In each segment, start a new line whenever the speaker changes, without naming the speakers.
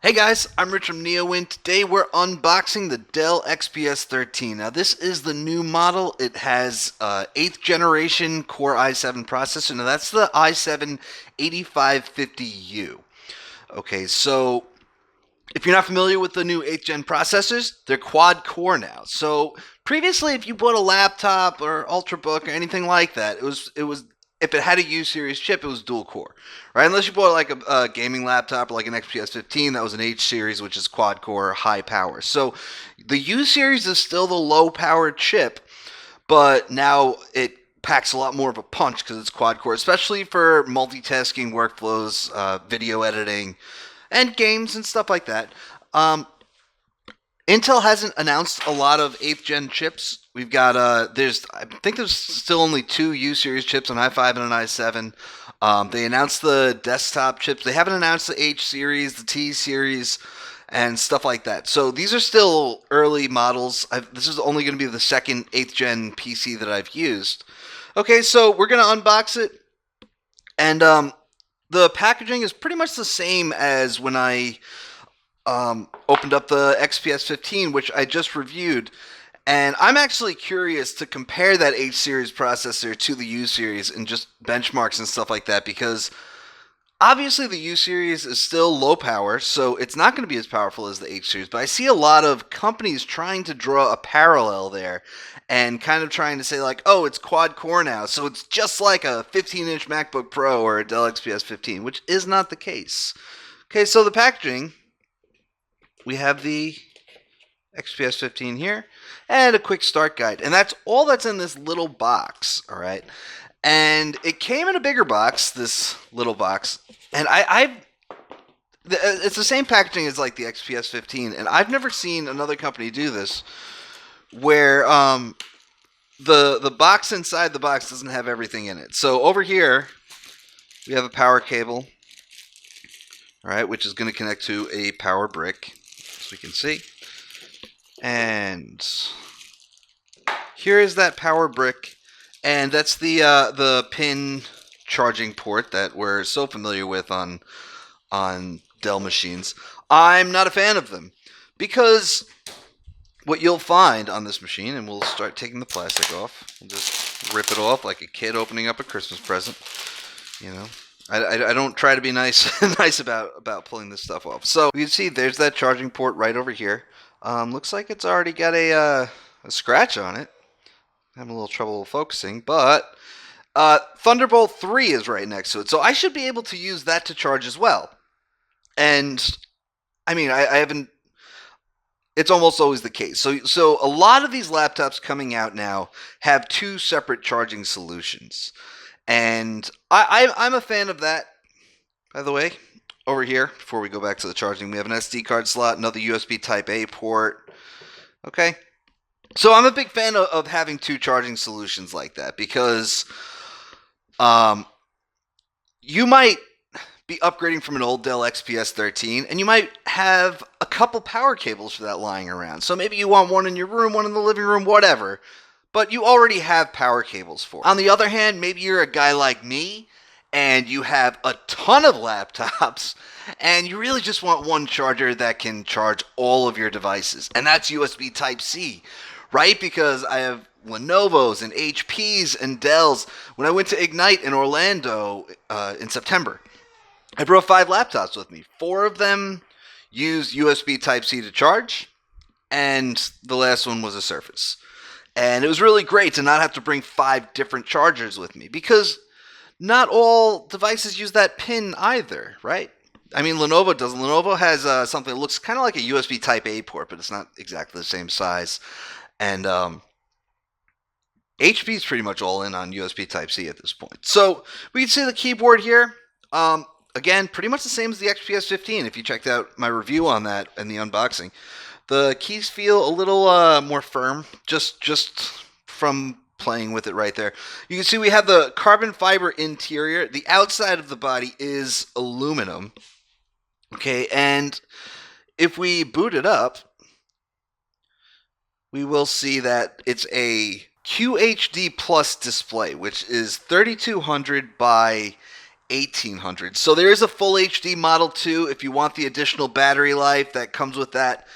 Hey guys, I'm Rich from NeoWin. Today we're unboxing the Dell XPS 13. Now this is the new model. It has 8th generation Core i7 processor. Now that's the i7 8550U. Okay, so if you're not familiar with the new 8th gen processors, they're quad core now. So previously, if you bought a laptop or Ultrabook or anything like that, it was if it had a U series chip, it was dual core, right? Unless you bought like a gaming laptop or like an XPS 15, that was an H series, which is quad core, high power. So the U series is still the low powered chip, but now it packs a lot more of a punch because it's quad core, especially for multitasking workflows, video editing, and games and stuff like that. Um, Intel hasn't announced a lot of 8th gen chips. We've got I think there's still only two U series chips, an i5 and an i7. They announced the desktop chips. They haven't announced the H series, the T series, and stuff like that. So these are still early models. This is only going to be the second 8th gen PC that I've used. Okay, so we're going to unbox it, and the packaging is pretty much the same as when I opened up the XPS 15, which I just reviewed. And I'm actually curious to compare that H series processor to the U series and just benchmarks and stuff like that, because obviously the U series is still low power, so it's not going to be as powerful as the H series. But I see a lot of companies trying to draw a parallel there and kind of trying to say, like, oh, it's quad core now, so it's just like a 15-inch MacBook Pro or a Dell XPS 15, which is not the case. Okay, so the packaging, we have the XPS 15 here and a quick start guide. And that's all that's in this little box, all right? And it came in a bigger box, this little box. And it's the same packaging as like the XPS 15, and I've never seen another company do this where the box inside the box doesn't have everything in it. So over here we have a power cable, all right, which is going to connect to a power brick, as we can see. And here is that power brick, and that's the pin charging port that we're so familiar with on Dell machines. I'm not a fan of them because what you'll find on this machine, and we'll start taking the plastic off. We'll just rip it off like a kid opening up a Christmas present. You know, I don't try to be nice nice about pulling this stuff off. So you can see there's that charging port right over here. Looks like it's already got a scratch on it. Having a little trouble focusing, but Thunderbolt 3 is right next to it, so I should be able to use that to charge as well. And I mean, I haven't. It's almost always the case. So a lot of these laptops coming out now have two separate charging solutions, and I'm a fan of that. By the way, over here, before we go back to the charging, we have an SD card slot, another USB Type A port. Okay, so I'm a big fan of having two charging solutions like that, because you might be upgrading from an old Dell XPS 13, and you might have a couple power cables for that lying around. So maybe you want one in your room, one in the living room, whatever, but you already have power cables for it. On the other hand, maybe you're a guy like me and you have a ton of laptops and you really just want one charger that can charge all of your devices, and that's USB Type-C, right? Because I have Lenovo's and HP's and Dell's. When I went to Ignite in Orlando in September, I brought 5 laptops with me. 4 of them used USB Type-C to charge, and the last one was a Surface. And it was really great to not have to bring 5 different chargers with me, because not all devices use that pin either, right? I mean, Lenovo doesn't. Lenovo has something that looks kind of like a USB Type A port, but it's not exactly the same size. And HP is pretty much all in on USB Type-C at this point. So we can see the keyboard here. Again, pretty much the same as the XPS 15. If you checked out my review on that and the unboxing, the keys feel a little more firm, just from playing with it right there. You can see we have the carbon fiber interior. The outside of the body is aluminum. Okay, and if we boot it up, we will see that it's a QHD Plus display, which is 3200 by $1,800. So there is a full HD model too if you want the additional battery life that comes with that.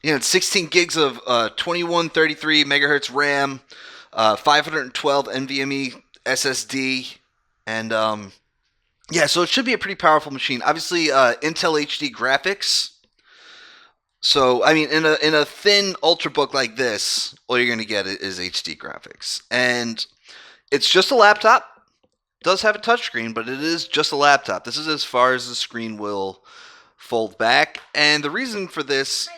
It's 16 gigs of 2133 megahertz RAM, 512 NVMe SSD, and so it should be a pretty powerful machine. Obviously, Intel HD graphics. So, I mean, in a thin ultrabook like this, all you're going to get is HD graphics. And it's just a laptop. It does have a touchscreen, but it is just a laptop. This is as far as the screen will fold back. And the reason for this,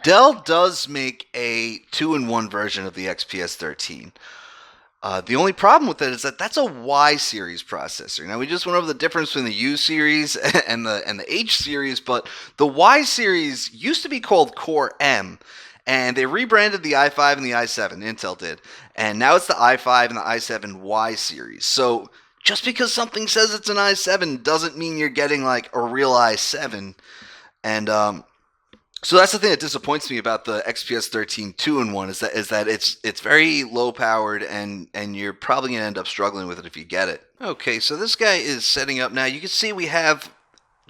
Dell does make a 2-in-1 version of the XPS 13. The only problem with it is that that's a Y series processor. Now, we just went over the difference between the U series and the H series, but the Y series used to be called Core M, and they rebranded the i5 and the i7, Intel did, and now it's the i5 and the i7 Y series. So just because something says it's an i7 doesn't mean you're getting like a real i7, and so that's the thing that disappoints me about the XPS 13 2-in-1 is that it's very low powered and you're probably going to end up struggling with it if you get it. Okay, so this guy is setting up now. You can see we have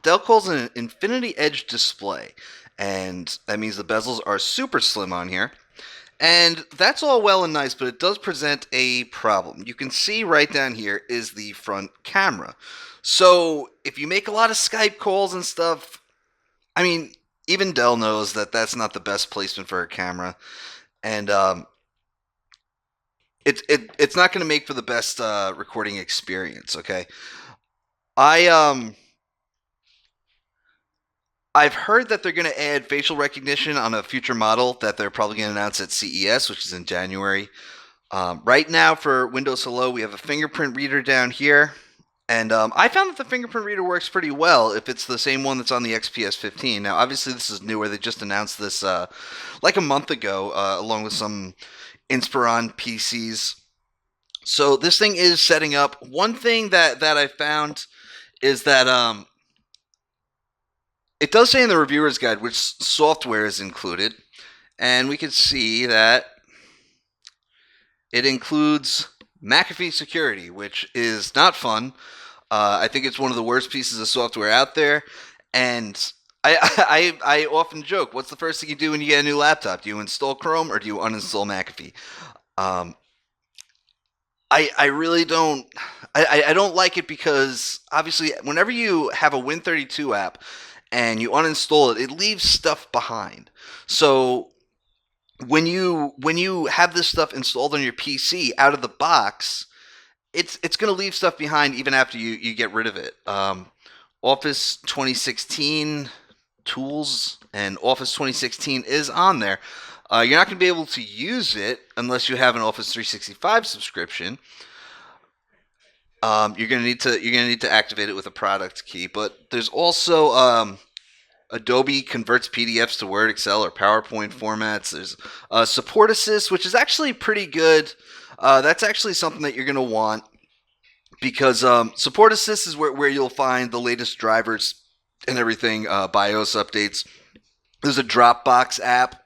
Dell calls an Infinity Edge display, and that means the bezels are super slim on here. And that's all well and nice, but it does present a problem. You can see right down here is the front camera. So if you make a lot of Skype calls and stuff, I mean, even Dell knows that that's not the best placement for a camera, and it's not going to make for the best recording experience. Okay, I've heard that they're going to add facial recognition on a future model that they're probably going to announce at CES, which is in January. Right now, for Windows Hello, we have a fingerprint reader down here. And I found that the fingerprint reader works pretty well if it's the same one that's on the XPS 15. Now, obviously, this is newer. They just announced this like a month ago, along with some Inspiron PCs. So this thing is setting up. One thing that I found is that it does say in the reviewer's guide which software is included. And we can see that it includes McAfee Security, which is not fun. I think it's one of the worst pieces of software out there, and I often joke, what's the first thing you do when you get a new laptop? Do you install Chrome or do you uninstall McAfee? I really don't. I don't like it because obviously whenever you have a Win32 app and you uninstall it, it leaves stuff behind. So when you have this stuff installed on your PC out of the box, it's going to leave stuff behind even after you get rid of it. Office 2016 tools and Office 2016 is on there. You're not going to be able to use it unless you have an Office 365 subscription. You're going to need to activate it with a product key. But there's also Adobe converts PDFs to Word, Excel, or PowerPoint formats. There's Support Assist, which is actually pretty good. That's actually something that you're going to want because Support Assist is where you'll find the latest drivers and everything, BIOS updates. There's a Dropbox app.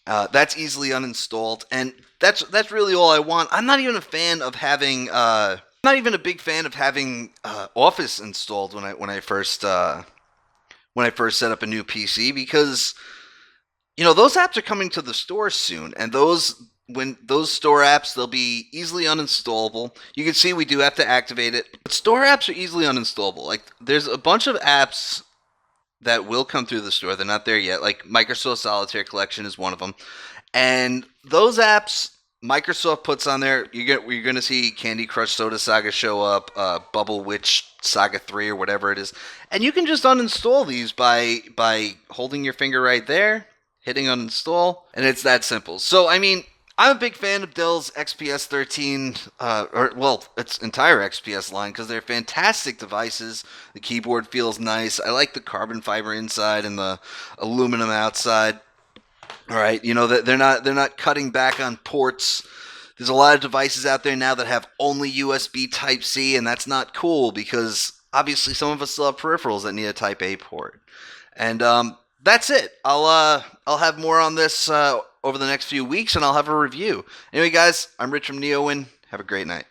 That's easily uninstalled, and that's really all I want. I'm not even a fan of having. I'm not even a big fan of having Office installed when I first set up a new PC because those apps are coming to the store soon, and when those store apps, they'll be easily uninstallable. You can see we do have to activate it, but store apps are easily uninstallable. Like there's a bunch of apps that will come through the store. They're not there yet. Like Microsoft Solitaire Collection is one of them. And those apps Microsoft puts on there, you're going to see Candy Crush Soda Saga show up, Bubble Witch Saga 3 or whatever it is. And you can just uninstall these by holding your finger right there, hitting uninstall, and it's that simple. So, I mean, I'm a big fan of Dell's XPS 13, its entire XPS line, because they're fantastic devices. The keyboard feels nice. I like the carbon fiber inside and the aluminum outside. All right, they're not cutting back on ports. There's a lot of devices out there now that have only USB Type-C, and that's not cool because obviously some of us still have peripherals that need a Type-A port. And that's it. I'll have more on this over the next few weeks, and I'll have a review. Anyway, guys, I'm Rich from NeoWin. Have a great night.